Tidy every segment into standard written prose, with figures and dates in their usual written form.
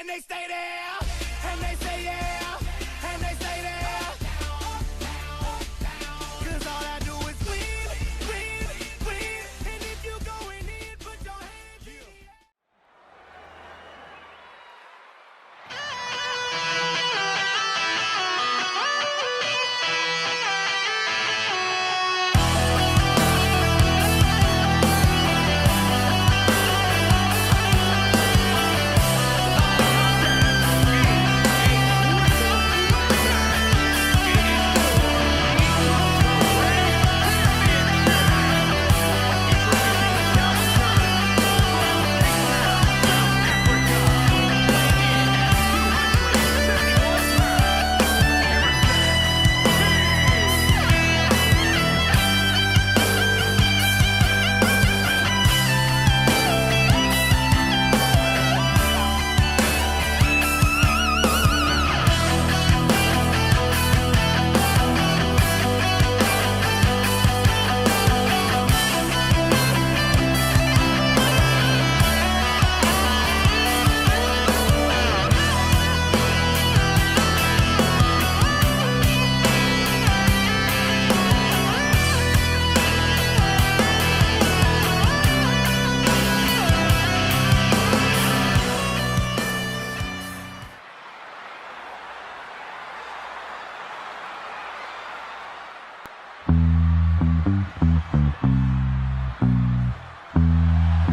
and they stay there, and they say yeah, and they stay there. Cause all I do is win, win, win. And if you going in, put your hands in the air.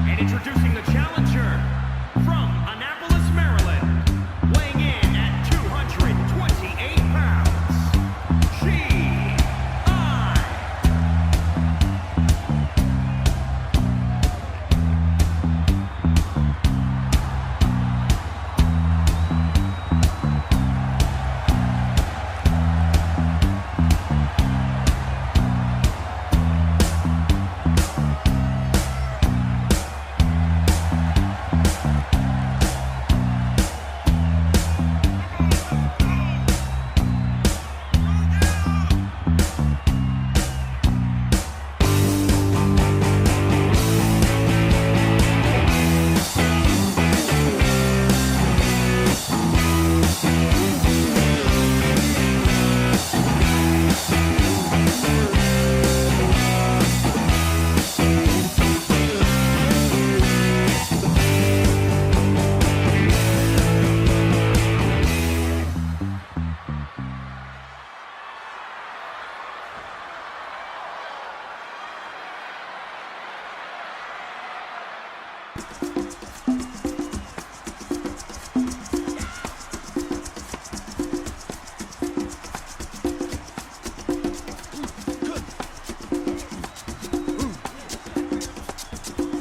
And introducing the challenger from Annapolis, Maryland, weighing in at 228 pounds, G.I.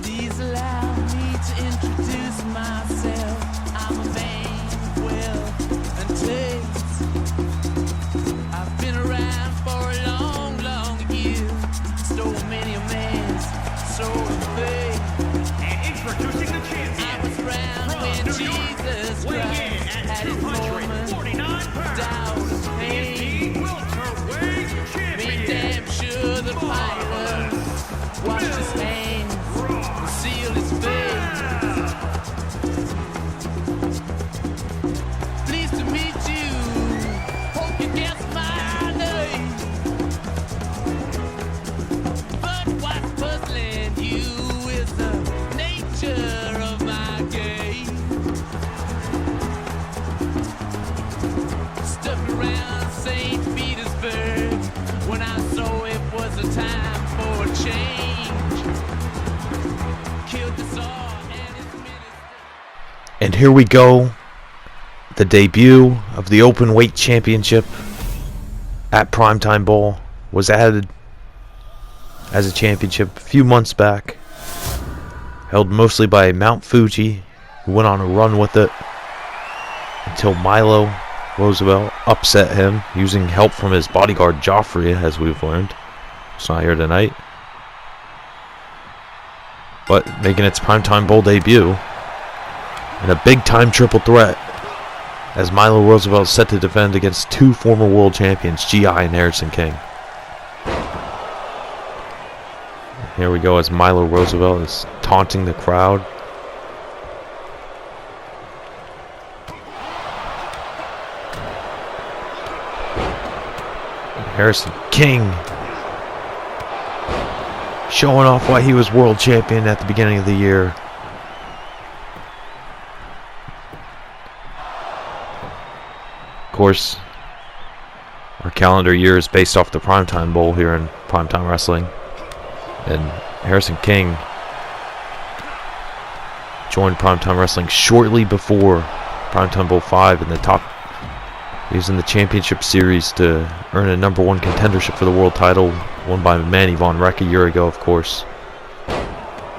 Please allow me to introduce myself. I'm a man of wealth and taste. I've been around for a long, long year. Stole many a man's soul of faith. And introducing the champion I was around from when New York, Jesus weighing Christ in at had his moment. 249 Doubt pounds, of pain. the welterweight Made champion, damn sure the pilot washed his hands and sealed his face. Pleased to meet you. Hope you guess my name. But what's puzzling you is the nature of my game. Stuck around St. Petersburg when I saw it was a time for a change. Killed the Tsar and his minister. And here we go. The debut of the Open Weight Championship at Primetime Bowl was added as a championship a few months back. Held mostly by Mount Fuji, who went on a run with it until Milo Roosevelt upset him using help from his bodyguard Joffrey, as we've learned. It's not here tonight. But making its Primetime Bowl debut in a big-time triple threat, as Milo Roosevelt is set to defend against two former world champions, G.I. and Harrison King. Here we go as Milo Roosevelt is taunting the crowd. Harrison King showing off why he was world champion at the beginning of the year. Of course, our calendar year is based off the Primetime Bowl here in Primetime Wrestling. And Harrison King joined Primetime Wrestling shortly before Primetime Bowl 5 in the top. He was in the championship series to earn a #1 contendership for the world title, won by Manny Von Wreck a year ago, of course.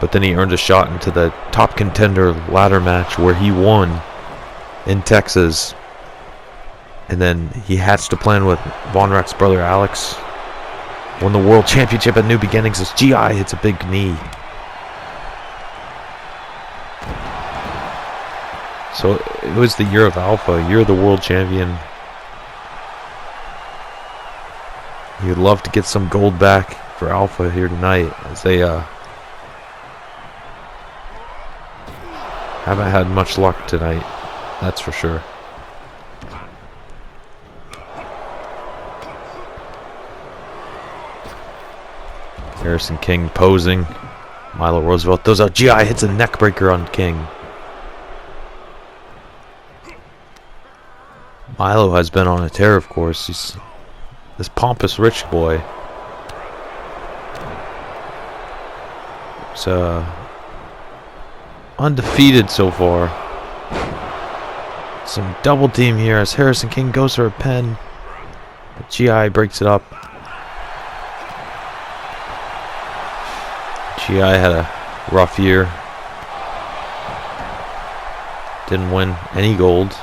But then he earned a shot into the top contender ladder match where he won in Texas. And then he hatched a plan with Von Wreck's brother Alex. Won the world championship at New Beginnings as GI hits a big knee. So it was the year of Alpha, year of the world champion. He would love to get some gold back for Alpha here tonight, as they haven't had much luck tonight, that's for sure. Harrison King posing. Milo Roosevelt throws out GI, hits a neck breaker on King. Milo has been on a tear, of course. He's this pompous rich boy. He's undefeated so far. Some double team here as Harrison King goes for a pen. But GI breaks it up. GI had a rough year. Didn't win any gold.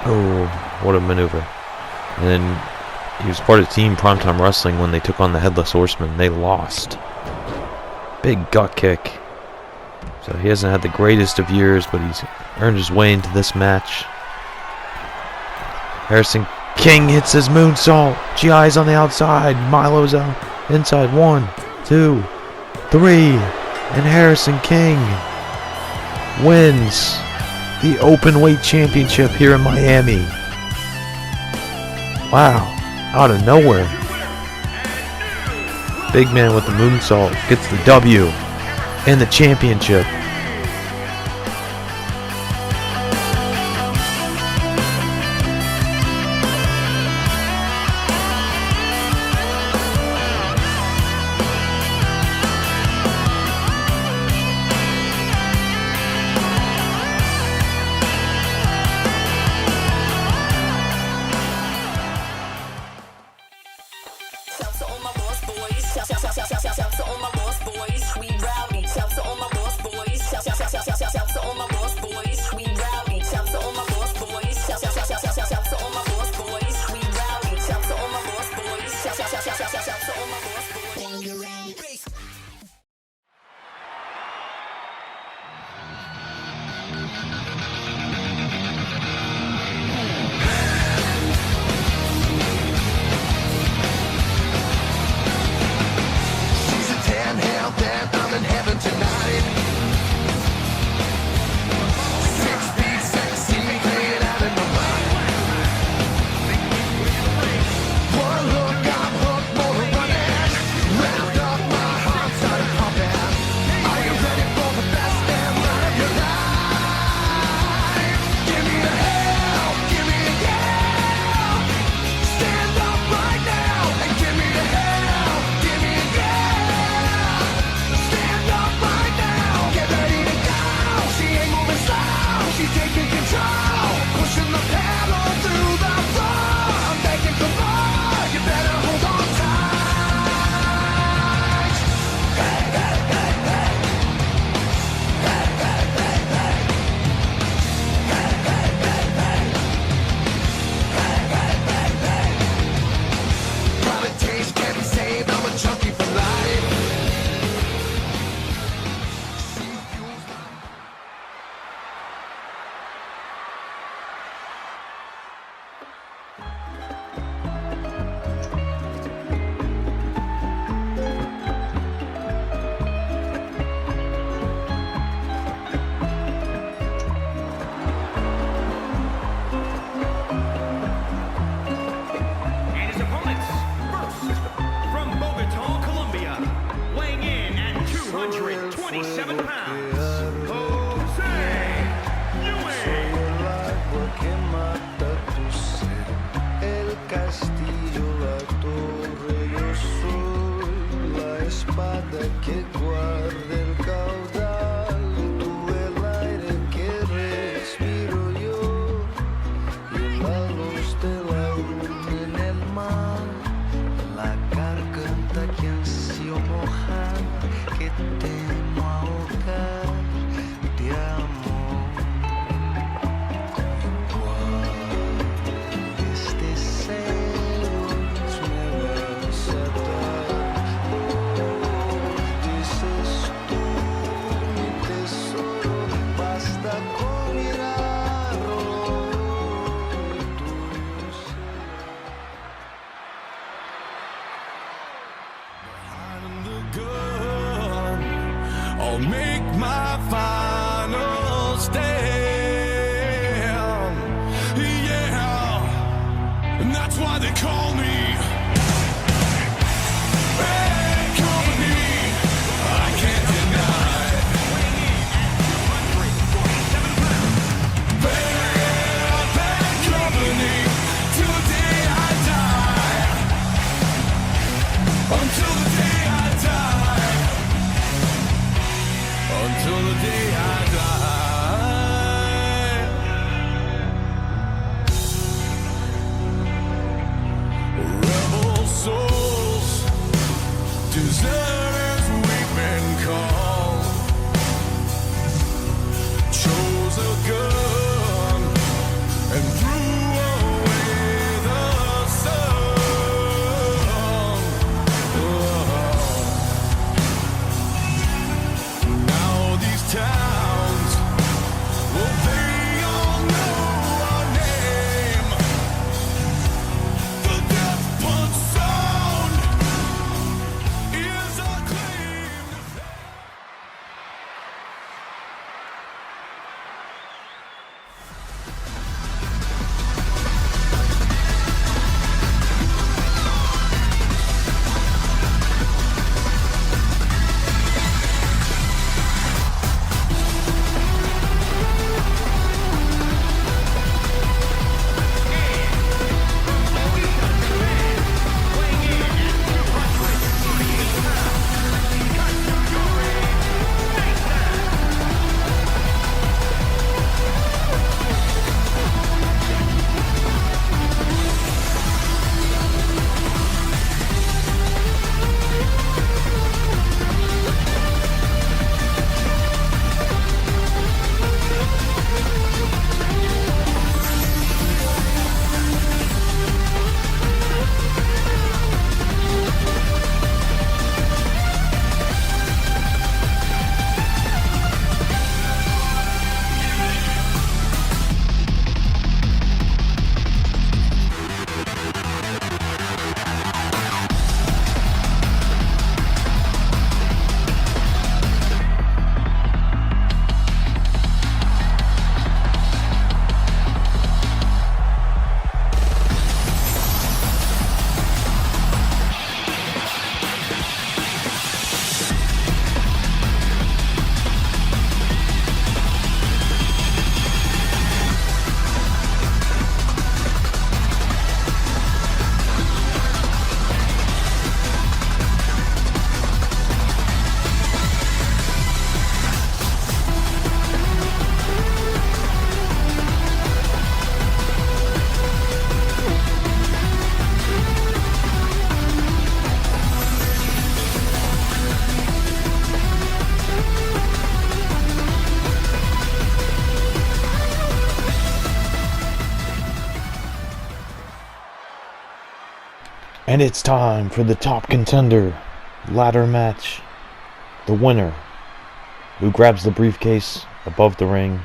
Oh, what a maneuver. And then he was part of Team Primetime Wrestling when they took on the Headless Horseman. They lost. Big gut kick. So he hasn't had the greatest of years, but he's earned his way into this match. Harrison King hits his moonsault. GI's on the outside. Milo's out inside. 1, 2, 3. And Harrison King wins the open weight championship here in Miami. Wow, out of nowhere. Big man with the moonsault gets the W and the championship. Shout to all my lost boys. Shout to all my lost boys. We rowdy. Shout to all my lost boys. Shout to all my lost boys. We rowdy. Shout to all my lost boys. Shout to all my lost boys. We rowdy. Shout to all my lost boys. Shout to all my lost boys. que guarde el caudal, tú el aire que respiro yo, y la luz de la luna en el mar, la garganta que ansío mojar, que temo ahogar de amor. Igual este celos me vas a dar, dices tú, mi tesoro, basta con mirarlo, tuyo Behind the gun, I'll make my final stand. Yeah, and that's why they call me bad company. I can't deny. Bad company till the day I die. Until the day I die. Until the day I die. Rebel souls, deserters we've been called. Chose a gun and threw away the sun. Now these towns, well, they all know our name. The death punch sound is our claim to fame. And it's time for the top contender ladder match. The winner, who grabs the briefcase above the ring,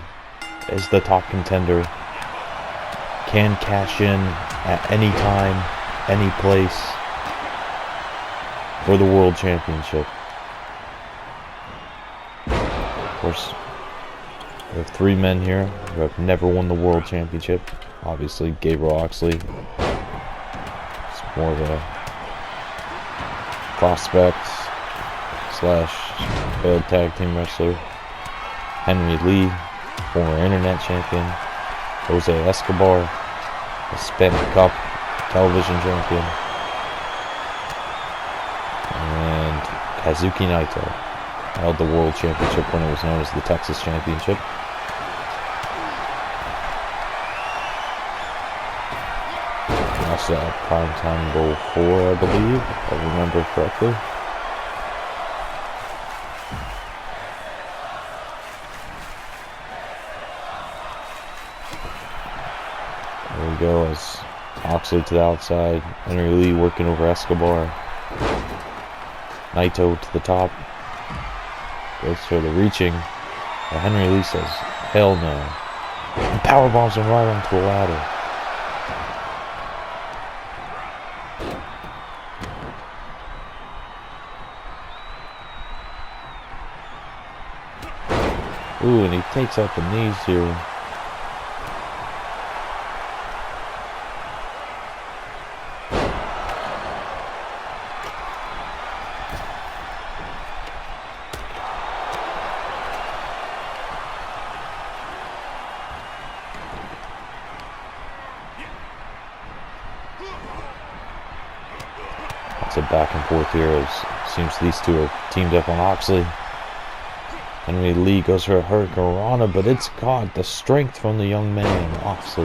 is the top contender. Can cash in at any time, any place for the World Championship. Of course, we have three men here who have never won the World Championship. Obviously, Gabriel Oxley. More of a prospect slash failed tag team wrestler. Henry Lee, former internet champion. Jose Escobar, Hispanic Cup television champion. And Kazuki Naito held the World Championship when it was known as the Texas Championship. Also at Primetime Bowl 4, I believe, if I remember correctly. There we go, as Moxley to the outside, Henry Lee working over Escobar. Naito to the top. Goes for the reaching. But Henry Lee says, hell no. And powerbombs him right onto the ladder. Ooh, and he takes out the knees here. It's a back and forth here as it seems these two are teamed up on Moxley. Henry Lee goes for a Hurricane Rana, but it's caught. The strength from the young man, Moxley.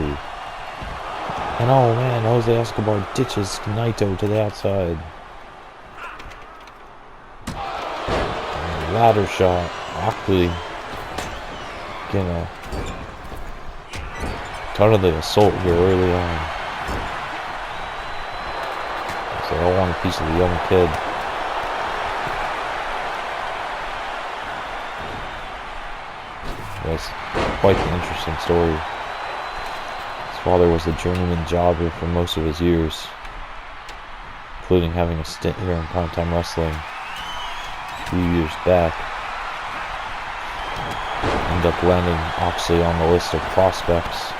And oh man, Jose Escobar ditches Naito to the outside. And ladder shot. Moxley getting a ton of the assault here early on. So they all want a piece of the young kid. Yes, quite an interesting story. His father was a journeyman jobber for most of his years, including having a stint here in Primetime Wrestling a few years back. Ended up landing Moxley on the list of prospects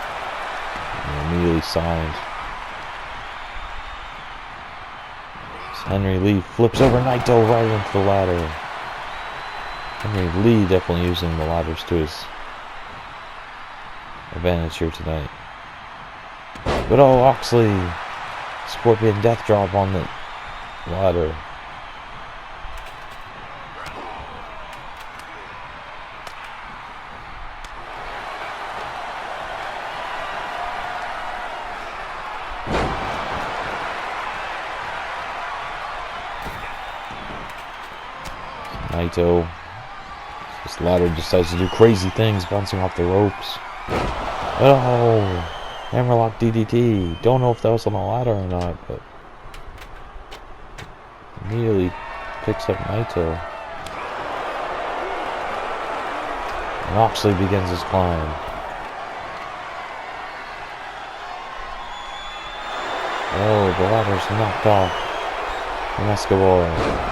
and immediately signed. Henry Lee flips over Naito right into the ladder. Henry Lee definitely using the ladders to his advantage here tonight. But oh, Moxley! Scorpion death drop on the ladder. Naito, this ladder decides to do crazy things, bouncing off the ropes. Oh, hammerlock DDT. Don't know if that was on the ladder or not, but immediately picks up Naito. Moxley begins his climb. Oh, the ladder's knocked off from Escobar.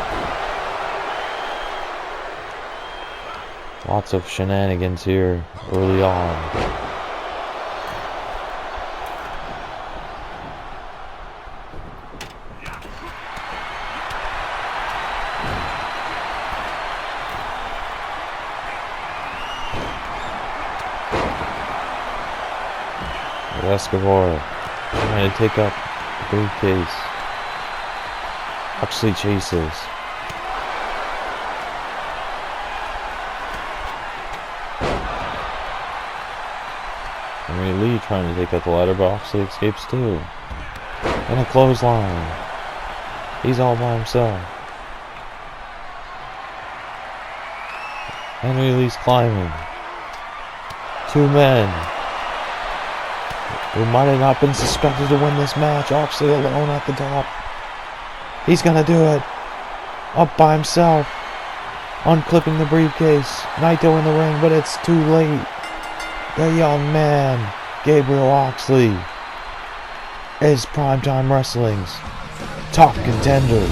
Lots of shenanigans here early on. Escobar trying to take up the briefcase. Moxley chases. Henry Lee trying to take out the ladder, but Moxley escapes too. And a clothesline. He's all by himself. Henry Lee's climbing. Two men who might have not been suspected to win this match. Moxley alone at the top. He's gonna do it. Up by himself. Unclipping the briefcase. Naito in the ring, but it's too late. The young man, Gabriel Moxley, is Primetime Wrestling's top contender.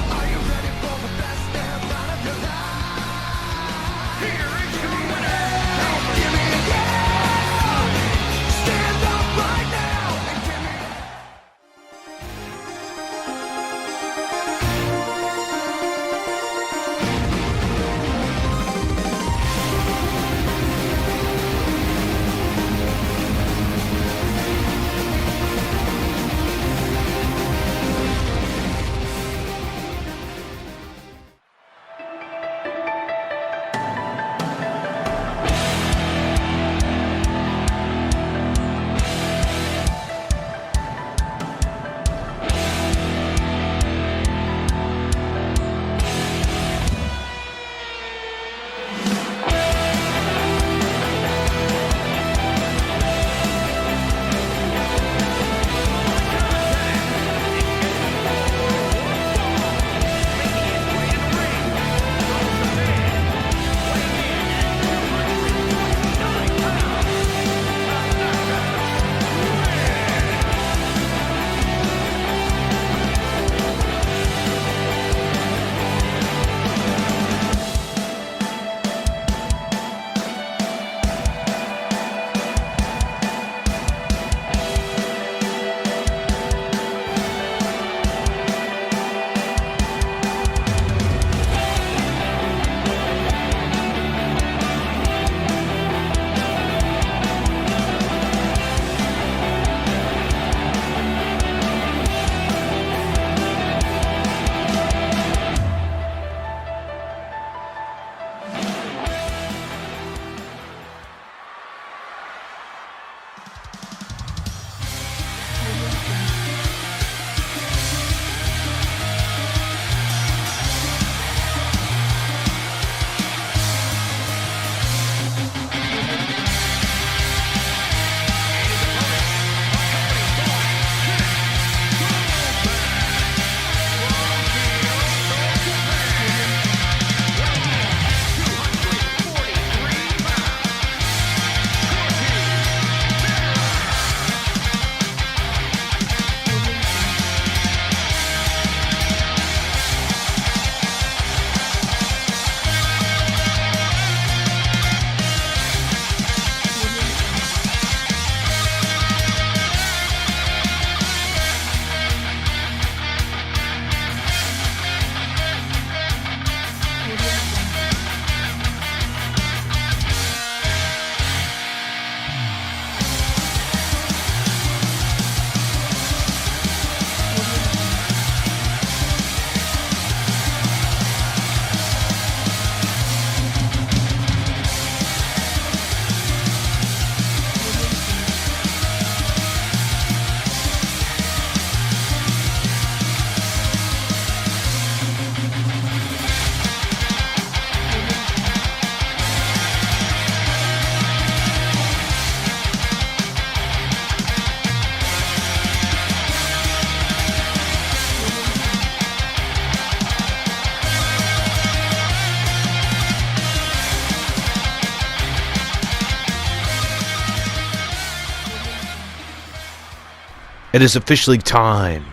It is officially time.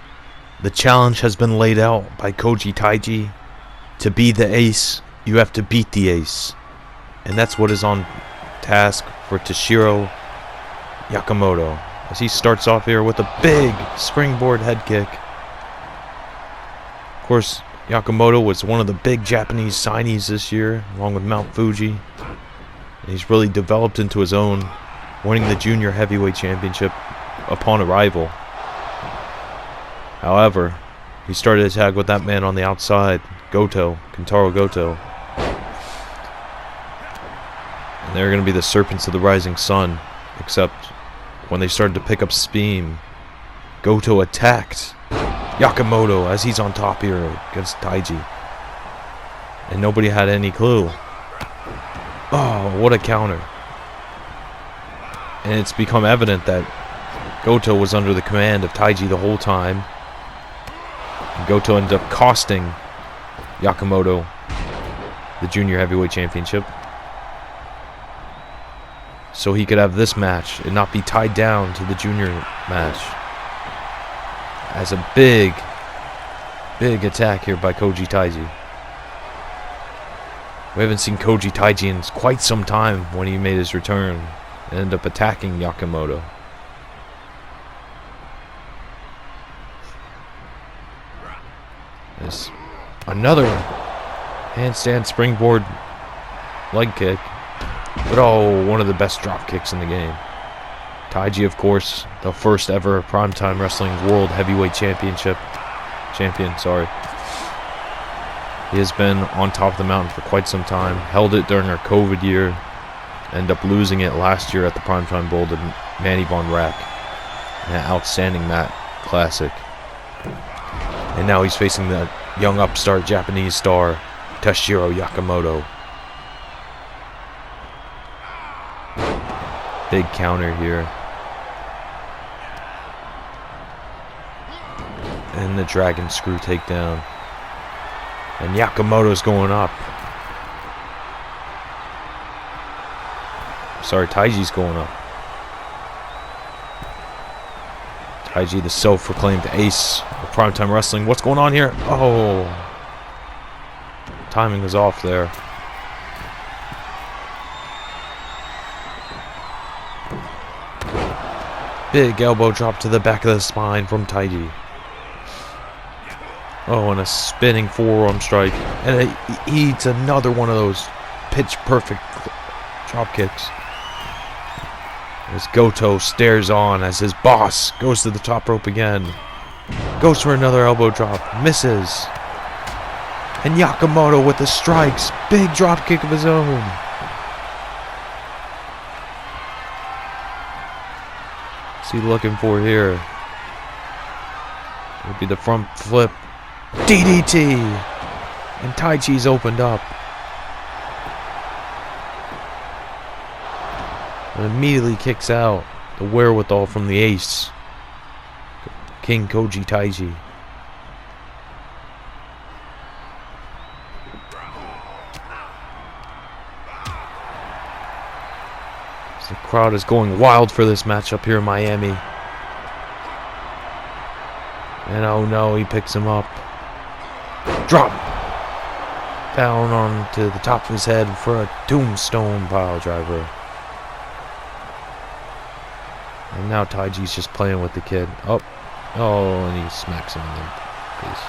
The challenge has been laid out by Koji Taiji. To be the ace, you have to beat the ace. And that's what is on task for Toshiro Yakamoto, as he starts off here with a big springboard head kick. Of course, Yakamoto was one of the big Japanese signees this year, along with Mount Fuji. And he's really developed into his own, winning the Junior Heavyweight Championship upon arrival. However, he started his tag with that man on the outside, Kentaro Goto. And they're going to be the Serpents of the Rising Sun, except when they started to pick up steam, Goto attacked Yakamoto as he's on top here against Taiji. And nobody had any clue. Oh, what a counter. And it's become evident that Goto was under the command of Taiji the whole time. And Goto ended up costing Yakamoto the Junior Heavyweight Championship, so he could have this match and not be tied down to the junior match. As a big attack here by Koji Taiji. We haven't seen Koji Taiji in quite some time when he made his return and ended up attacking Yakamoto. There's another handstand springboard leg kick. But oh, one of the best drop kicks in the game. Taiji, of course, the first ever Primetime Wrestling World Heavyweight Champion. He has been on top of the mountain for quite some time. Held it during our COVID year. Ended up losing it last year at the Primetime Bowl to Manny Von Rack. An outstanding Matt Classic. And now he's facing the young upstart Japanese star, Toshiro Yakamoto. Big counter here. And the Dragon Screw takedown. And Yakamoto's going up. Sorry, Taiji's going up. Taiji, the self-proclaimed ace of Primetime Wrestling. What's going on here? Oh. Timing was off there. Big elbow drop to the back of the spine from Taiji. Oh, and a spinning forearm strike. And he eats another one of those pitch-perfect drop kicks. As Goto stares on as his boss goes to the top rope again. Goes for another elbow drop. Misses. And Yakamoto with the strikes. Big drop kick of his own. What's he looking for here? Would be the front flip. DDT! And Taichi's opened up. And immediately kicks out. The wherewithal from the ace, King Koji Taiji. The crowd is going wild for this match up here in Miami. And oh no, he picks him up. Drop! Down onto the top of his head for a tombstone pile driver. And now Taiji's just playing with the kid. Oh, and he smacks him in the face.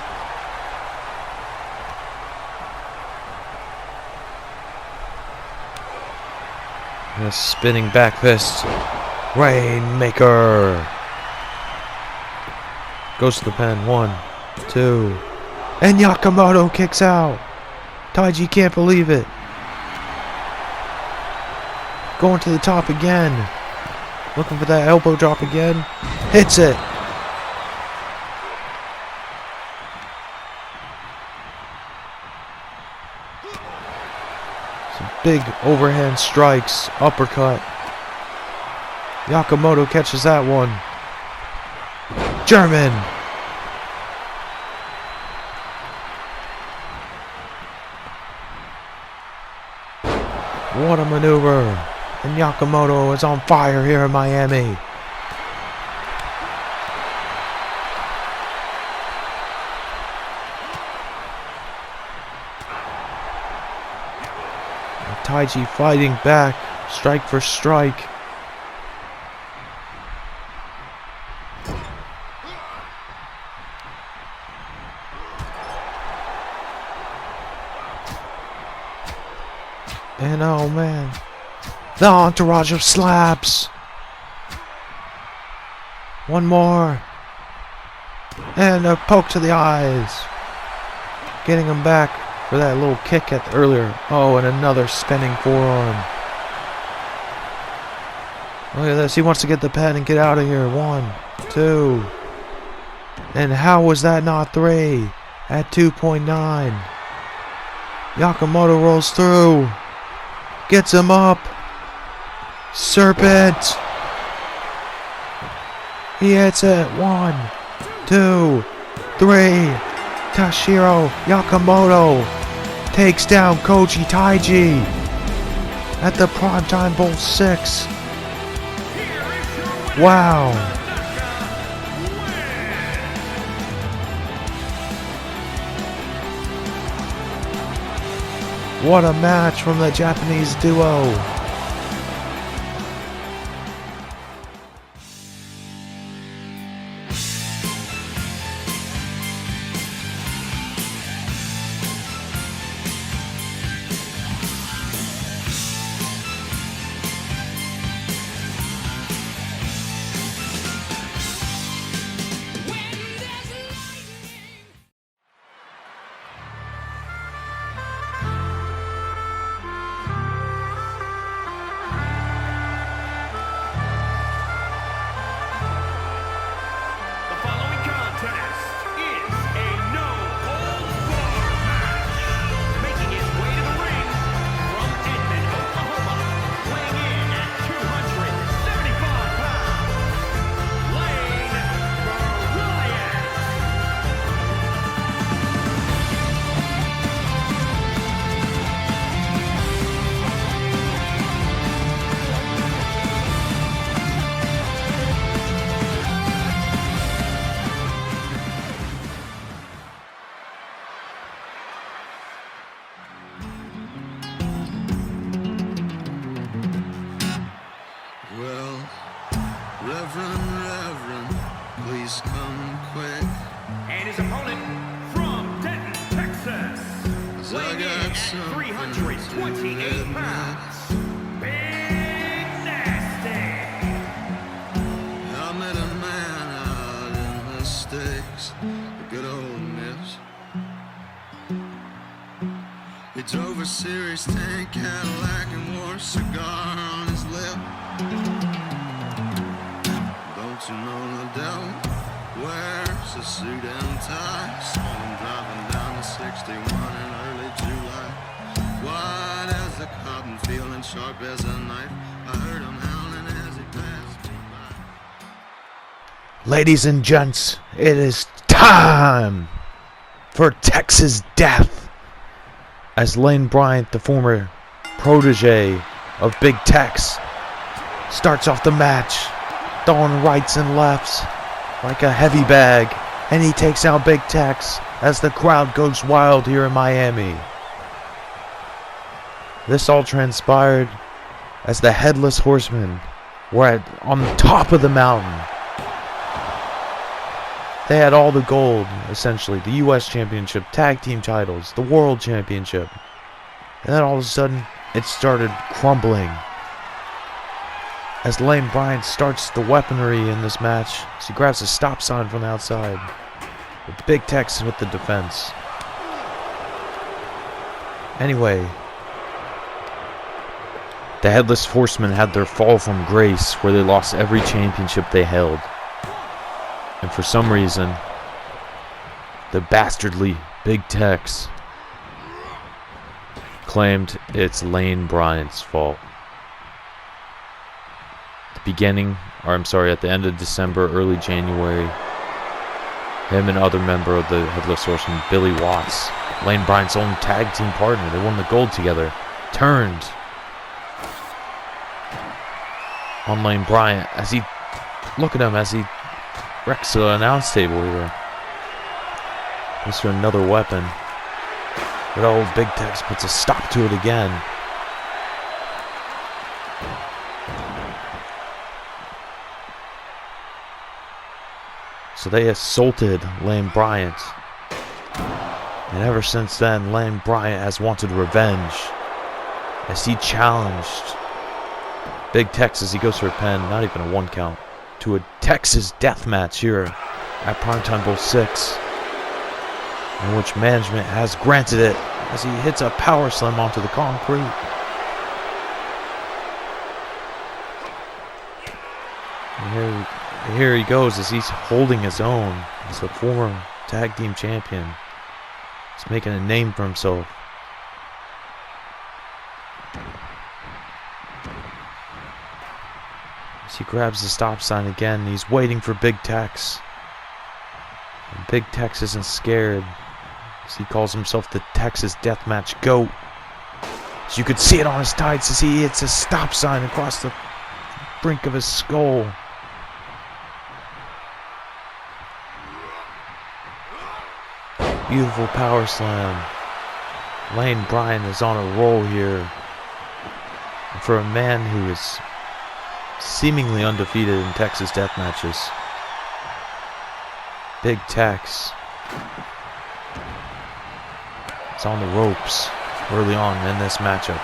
And a spinning back fist. Rainmaker. Goes to the pen. 1, 2. And Yakamoto kicks out. Taiji can't believe it. Going to the top again. Looking for that elbow drop again. Hits it. Some big overhand strikes. Uppercut. Yakamoto catches that one. German. What a maneuver. And Yakamoto is on fire here in Miami. Taiji fighting back, strike for strike. And oh man, the entourage of slaps. One more. And a poke to the eyes. Getting him back for that little kick at earlier. Oh, and another spinning forearm. Look at this. He wants to get the pen and get out of here. 1, 2. And how was that not 3? At 2.9. Yakamoto rolls through. Gets him up. Serpent. He hits it. 1, 2, 3. Toshiro Yakamoto takes down Koji Taiji at the Primetime Bowl 6. Wow. What a match from the Japanese duo. The following contest is a no-holds-barred match. Making his way to the ring from Edmond, Oklahoma, weighing in at 275 pounds, Lane Bryant. Well, Reverend, please come quick. And his opponent from Denton, Texas, 'Cause I weighing in got at something 328 to pounds, Big Nasty. I met a man out in the sticks, a good old miss. He drove a Series 10 Cadillac and wore a cigar on his lip. Don't you know the devil wears a suit and tie? Saw him driving down the 61 in early July. White as a cotton field and sharp as a knife. I heard him howling as he passed me by. Ladies and gents, it is time for Texas Death. As Lane Bryant, the former protege of Big Tex, starts off the match, throwing rights and lefts like a heavy bag, and he takes out Big Tex as the crowd goes wild here in Miami. This all transpired as the Headless Horsemen were on the top of the mountain. They had all the gold, essentially. The U.S. Championship, Tag Team titles, the World Championship. And then all of a sudden, it started crumbling. As Lane Bryant starts the weaponry in this match, as he grabs a stop sign from the outside. With Big Tex with the defense. Anyway, the Headless Horsemen had their fall from grace, where they lost every championship they held. And for some reason, the bastardly Big Tex claimed it's Lane Bryant's fault. At the end of December, early January, him and other member of the Headless Horsemen, Billy Watts, Lane Bryant's own tag team partner, they won the gold together, turned on Lane Bryant as he, look at him as he wrecks the announce table here. Goes for another weapon. But old Big Tex puts a stop to it again. So they assaulted Lane Bryant. And ever since then, Lane Bryant has wanted revenge as he challenged Big Tex as he goes for a pin, not even a 1 count, to a Texas death match here at Primetime Bowl 6, in which management has granted it as he hits a power slam onto the concrete. And here he goes as he's holding his own as the former tag team champion. He's making a name for himself. As he grabs the stop sign again, he's waiting for Big Tex. And Big Tex isn't scared, as he calls himself the Texas Deathmatch GOAT. As you could see it on his tights as he hits a stop sign across the brink of his skull. Beautiful power slam. Lane Bryant is on a roll here. And for a man who is seemingly undefeated in Texas death matches, Big Tex is on the ropes early on in this matchup.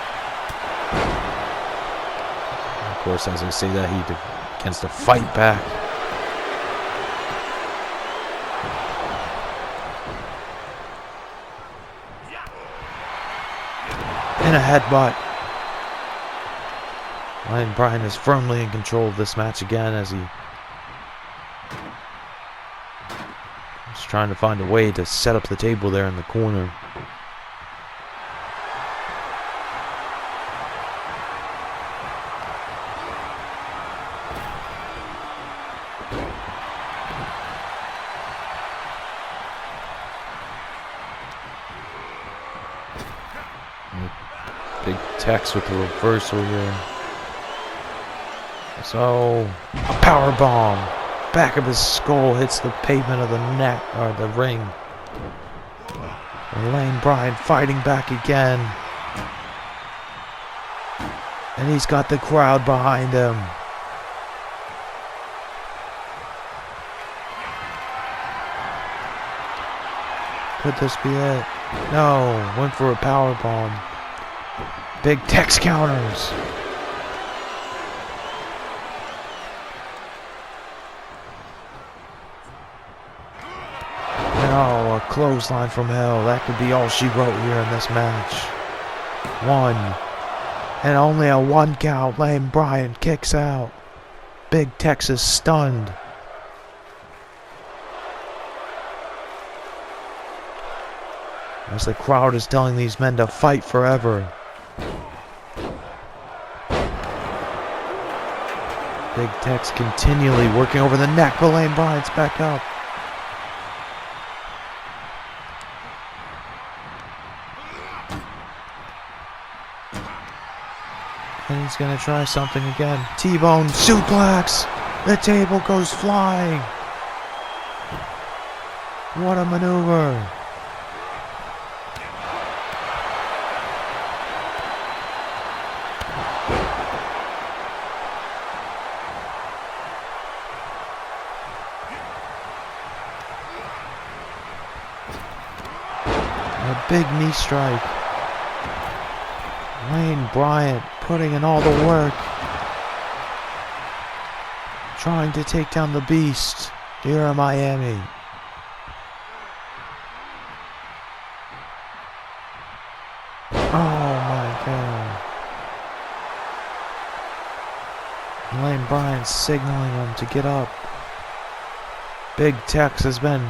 And of course, as I say that, he begins to fight back. And a headbutt. Lane Bryant is firmly in control of this match again as he is trying to find a way to set up the table there in the corner. Big Tex with the reversal here. So, a power bomb. Back of his skull hits the pavement of the net, or the ring. And Lane Bryant fighting back again. And he's got the crowd behind him. Could this be it? No, went for a power bomb. Big Tex counters. Oh, a clothesline from hell. That could be all she wrote here in this match. 1. And only a 1 count. Lane Bryant kicks out. Big Tex is stunned. As the crowd is telling these men to fight forever. Big Tex continually working over the neck, but Lane Bryant's back up. And he's gonna try something again. T-bone suplex! The table goes flying! What a maneuver! A big knee strike. Lane Bryant putting in all the work. Trying to take down the beast here in Miami. Oh my God. Lane Bryant signaling him to get up. Big Tex has been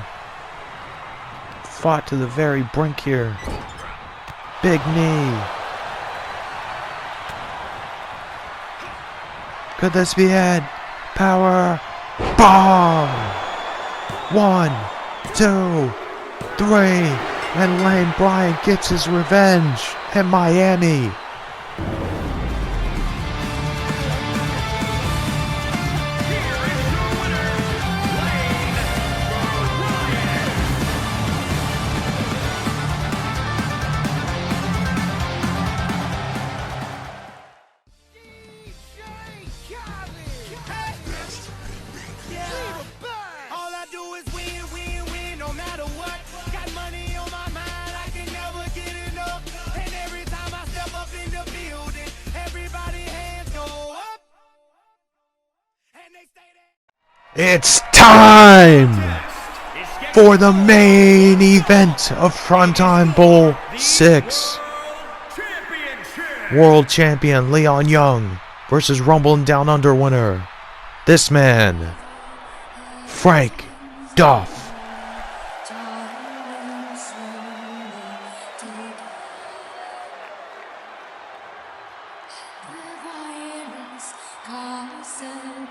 fought to the very brink here. Big knee. Could this be it? Power bomb. 1, 2, 3, and Lane Bryant gets his revenge in Miami. All I do is It's time for the main event of Primetime Bowl 6. World Champion Leon Young versus Rumble and Down Under winner, this man, Frank Duff.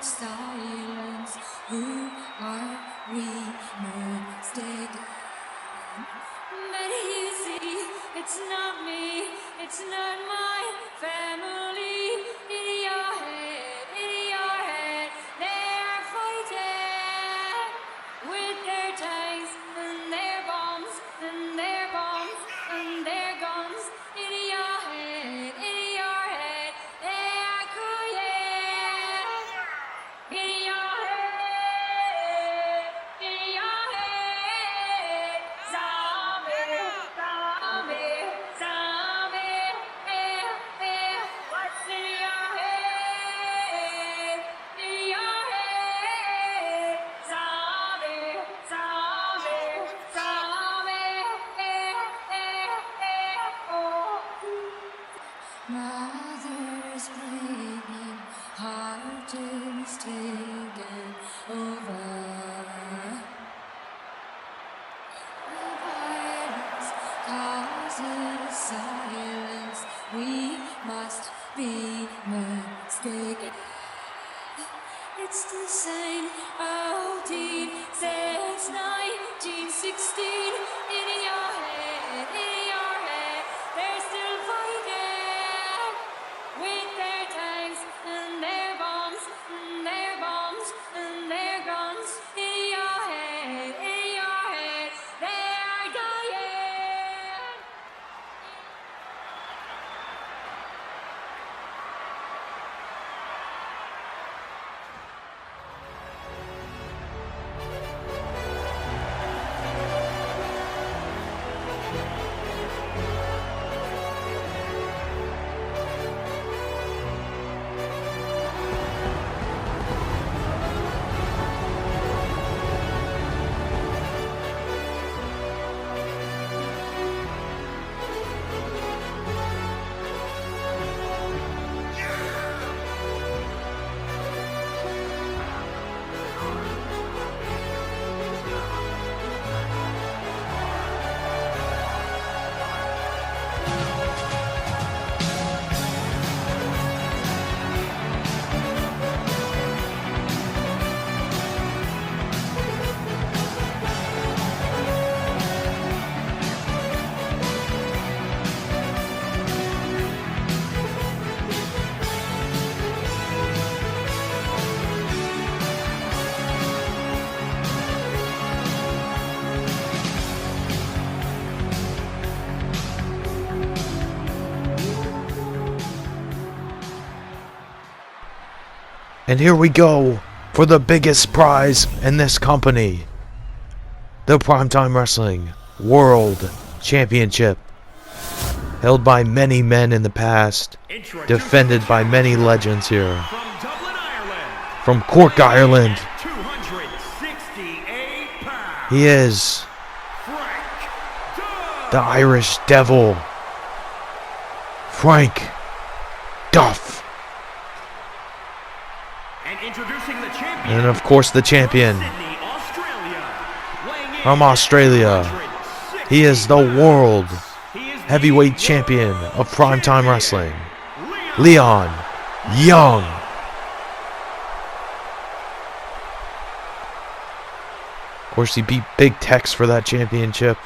Silence, who are we mistaken? But you see, it's not me, it's not my family. In your head, they're fighting with their tanks and their bombs and their bombs and their guns. In your head, they are crying. In your head, zombie, zombie, zombie, what's in your head? In your head, zombie, zombie, zombie, oh. Mother's bleeding, heart is taken over. The violence causes silence. We must be mistaken. It's the same old deed since 1916. In your head, they're still fighting with their tanks and their bombs and their bombs and their guns. In your head, they are dying. And here we go for the biggest prize in this company, the Primetime Wrestling World Championship, held by many men in the past, defended by many legends here. From Dublin, Ireland, From Cork, Ireland, 268 pounds, he is Frank Duff. the Irish Devil, Frank Duff. And introducing the champion, And of course the champion Sydney, Australia, weighing in from at Australia. 260 He is the world He is the heavyweight champion of Primetime champion, Wrestling, Leon. Leon Young. Of course, he beat Big Tex for that championship.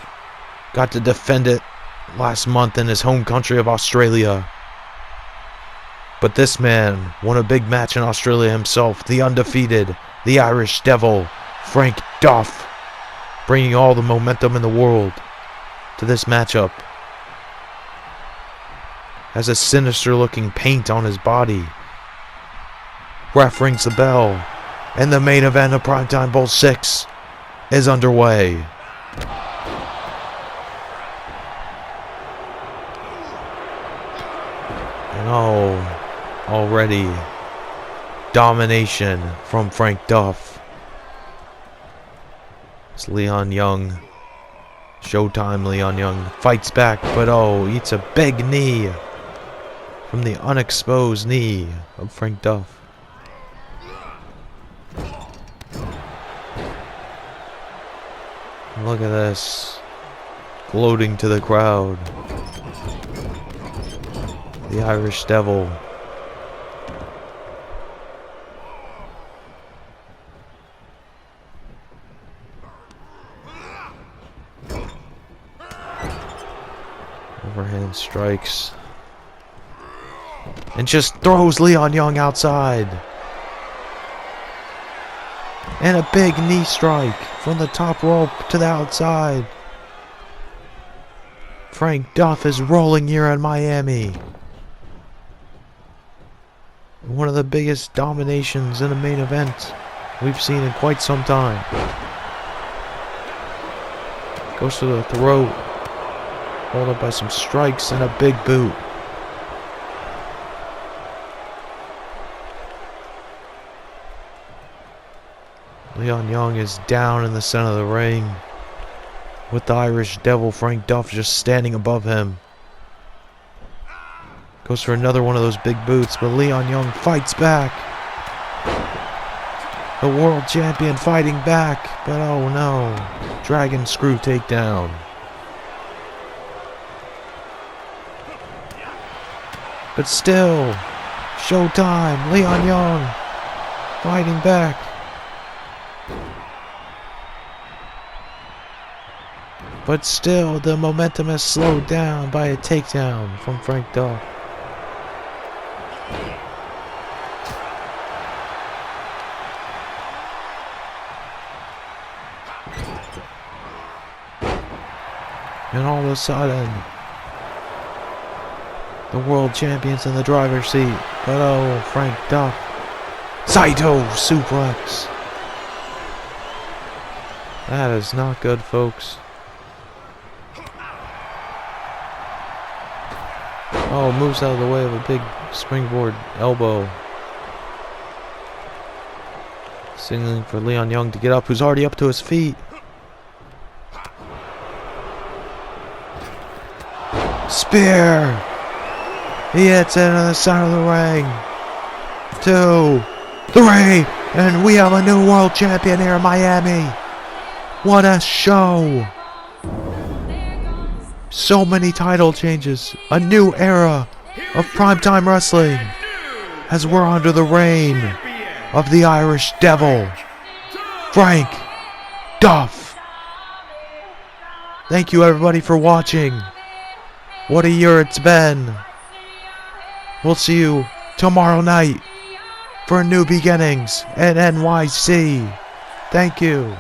Got to defend it last month in his home country of Australia. But this man won a big match in Australia himself. The undefeated, the Irish Devil, Frank Duff, bringing all the momentum in the world to this matchup. Has a sinister looking paint on his body. Ref rings the bell, and the main event of Primetime Bowl 6 is underway. And already domination from Frank Duff. As Leon Young, Showtime Leon Young, fights back, but oh, eats a big knee from the unexposed knee of Frank Duff. Look at this, gloating to the crowd. The Irish Devil. Overhand strikes. And just throws Leon Young outside. And a big knee strike from the top rope to the outside. Frank Duff is rolling here in Miami. One of the biggest dominations in a main event we've seen in quite some time. Goes to the throat. Followed up by some strikes and a big boot. Leon Young is down in the center of the ring, with the Irish Devil Frank Duff just standing above him. Goes for another one of those big boots, but Leon Young fights back. The world champion fighting back, but oh no. Dragon screw takedown. But still, Showtime, Leon Young fighting back. But still, the momentum is slowed down by a takedown from Frank Duff. And all of a sudden, the world champion's in the driver's seat. But oh, Frank Duff. Saito suplex. That is not good, folks. Oh, moves out of the way of a big springboard elbow. Signaling for Leon Young to get up, who's already up to his feet. Spear! He hits it in the center of the ring. 2, 3, and we have a new world champion here in Miami. What a show! So many title changes. A new era of primetime wrestling as we're under the reign of the Irish Devil, Frank Duff. Thank you everybody for watching. What a year it's been. We'll see you tomorrow night for New Beginnings at NYC. Thank you.